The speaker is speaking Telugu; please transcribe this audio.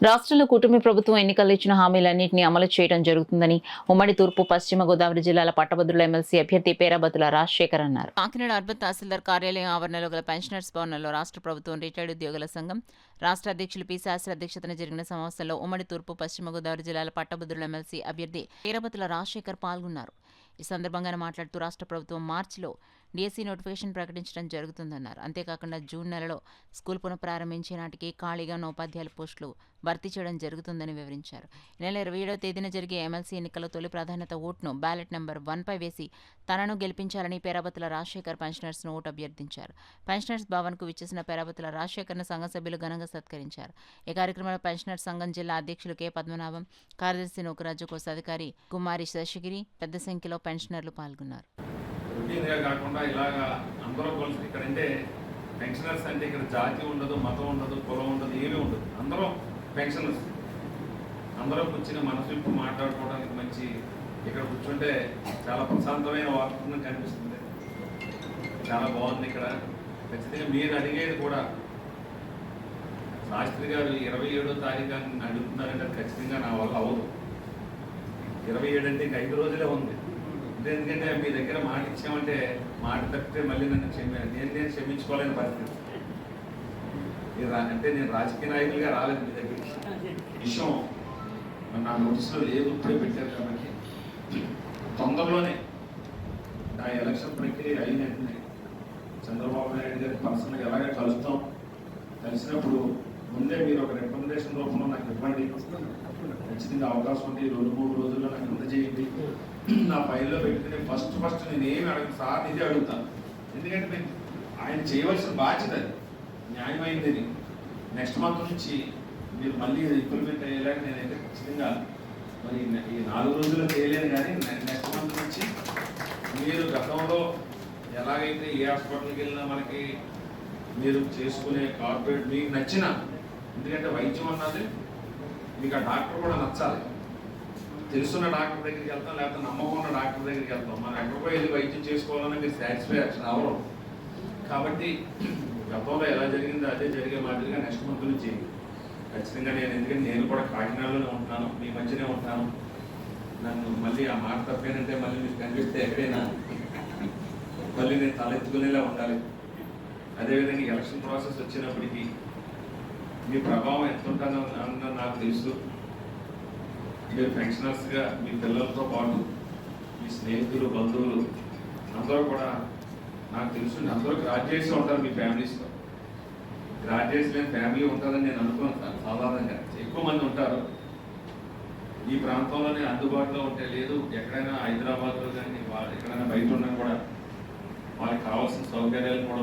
రాష్ట్రంలో కూటమి ప్రభుత్వం ఎన్నికల్లో ఇచ్చిన హామీలన్నింటినీ అమలు చేయడం జరుగుతుందని ఉమ్మడి తూర్పు పశ్చిమ గోదావరి జిల్లాల పట్టభద్రుల ఎమ్మెల్సీ అభ్యర్థి పేరాబతుల రాజశేఖర్ అన్నారు. కాకినాడ అర్బన్ తహసీల్దార్ కార్యాలయం ఆవరణలో గల పెన్షనర్స్ భవనంలో రాష్ట్ర ప్రభుత్వం రిటైర్డ్ ఉద్యోగుల సంఘం రాష్ట్ర అధ్యక్షులు పి శాస్త్రి అధ్యక్షతన జరిగిన సమావేశంలో ఉమ్మడి తూర్పు పశ్చిమ గోదావరి జిల్లాల పట్టభద్రుల ఎమ్మెల్సీ అభ్యర్థి పేరాబతుల రాజశేఖర్ పాల్గొన్నారు. ఈ సందర్భంగా మాట్లాడుతూ రాష్ట్ర ప్రభుత్వం మార్చిలో డిఎస్సి నోటిఫికేషన్ ప్రకటించడం జరుగుతుందన్నారు. అంతేకాకుండా జూన్ నెలలో స్కూల్ పునఃప్రారంభించే నాటికి ఖాళీగా ఉన్న ఉపాధ్యాయుల పోస్టులు భర్తీ చేయడం జరుగుతుందని వివరించారు. ఈ నెల 27వ తేదీన జరిగే ఎమ్మెల్సీ ఎన్నికల్లో తొలి ప్రాధాన్యత ఓటును బ్యాలెట్ నెంబర్ 1పై వేసి తనను గెలిపించాలని పేరాబతుల రాజశేఖర్ పెన్షనర్స్ను ఓటు అభ్యర్థించారు. పెన్షనర్స్ భవన్కు విచ్చేసిన పేరాబతుల రాజశేఖర్ను సంఘ సభ్యులు ఘనంగా సత్కరించారు. ఈ కార్యక్రమంలో పెన్షనర్స్ సంఘం జిల్లా అధ్యక్షులు కె పద్మనాభం, కార్యదర్శి నూకరాజు, కోశాధికారి కుమారి శశిగిరి పెద్ద సంఖ్యలో పెన్షనర్లు పాల్గొన్నారు. రొటీన్గా కాకుండా ఇలాగా అందరూ కలిసి ఇక్కడ అంటే పెన్షనర్స్ అంటే ఇక్కడ జాతి ఉండదు, మతం ఉండదు, కులం ఉండదు, ఏమీ ఉండదు. అందరం పెన్షనర్స్ అందరూ కూర్చుని మనసు ఇప్పుడు మాట్లాడుకోవడానికి మంచి ఇక్కడ కూర్చుంటే చాలా ప్రశాంతమైన వాతావరణం కనిపిస్తుంది. చాలా బాగుంది ఇక్కడ. ఖచ్చితంగా మీరు అడిగేది కూడా శాస్త్రి గారు 27వ తారీఖు అడుగుతున్నారంటే ఖచ్చితంగా నా వల్ల అవ్వదు. 27 అంటే ఇంకా 5 రోజులే ఉంది. ఎందుకంటే మీ దగ్గర మాట ఇచ్చామంటే మాట తప్పితే మళ్ళీ నన్ను నేను క్షమించుకోలేని పరిస్థితి. అంటే నేను రాజకీయ నాయకులుగా రాలేదు మీ దగ్గరికి. విషయం నా నోటీసులో లేదు, ఇప్పుడే పెట్టారు కాబట్టి తొందరలోనే నా ఎలక్షన్ ప్రక్రియ అయినట్టునే చంద్రబాబు నాయుడు గారి పర్సనల్గా ఎలాగే కలుస్తాం. కలిసినప్పుడు ముందే మీరు ఒక రికమెండేషన్ రూపంలో నాకు ఇవ్వండి. ఖచ్చితంగా అవకాశం ఉంది. 2-3 రోజుల్లో నాకు అందజేయండి. నా ఫైల్లో పెట్టుకుని ఫస్ట్ నేను ఏమి అడుగు సార్ ఇదే అడుగుతాను. ఎందుకంటే ఆయన చేయవలసిన బాధ్యత అది న్యాయమైందని. నెక్స్ట్ మంత్ నుంచి మీరు మళ్ళీ ఇంప్లిమెంట్ అయ్యేలాగా నేనైతే ఖచ్చితంగా మరి ఈ 4 రోజుల్లో చేయలేను, కానీ నెక్స్ట్ మంత్ నుంచి మీరు గతంలో ఎలాగైతే ఏ హాస్పిటల్కి వెళ్ళినా మనకి మీరు చేసుకునే కార్పొరేట్ మీకు నచ్చిన, ఎందుకంటే వైద్యం అన్నది మీకు ఆ డాక్టర్ కూడా నచ్చాలి. తెలుసున్న డాక్టర్ దగ్గరికి వెళ్తాం, లేకపోతే నమ్మకం ఉన్న డాక్టర్ దగ్గరికి వెళ్తాం. మనం ఎక్కడికో వెళ్ళి వైద్యం చేసుకోవాలని మీరు సాటిస్ఫాక్షన్ అవ్వరు. కాబట్టి గతంలో ఎలా జరిగిందో అదే జరిగే మాదిరిగా నెక్స్ట్ మంత్ నుంచి ఖచ్చితంగా ఎందుకంటే నేను కూడా కాకినాడలోనే ఉంటున్నాను, మీ మధ్యనే ఉంటాను. నన్ను మళ్ళీ ఆ మాట తప్పేనంటే మళ్ళీ మీకు కనిపిస్తే ఎక్కడైనా మళ్ళీ నేను తలెత్తుకునేలా ఉండాలి. అదేవిధంగా ఎలక్షన్ ప్రాసెస్ వచ్చినప్పటికీ మీ ప్రభావం ఎంత ఉంటుందో అన్నది నాకు తెలుసు. మీరు పెన్షనర్స్గా మీ పిల్లలతో పాటు మీ స్నేహితులు, బంధువులు అందరూ కూడా నాకు తెలుసు. అందరూ గ్రాడ్యుయేట్స్ ఉంటారు మీ ఫ్యామిలీస్లో. గ్రాడ్యుయేట్స్ లేని ఫ్యామిలీ ఉంటుందని నేను అనుకుంటాను. సాధారణంగా ఎక్కువ మంది ఉంటారు ఈ ప్రాంతంలోనే అందుబాటులో ఉంటే. లేదు ఎక్కడైనా హైదరాబాద్లో కానీ ఎక్కడైనా బయట ఉన్నా కూడా వాళ్ళకి కావాల్సిన సౌకర్యాలు కూడా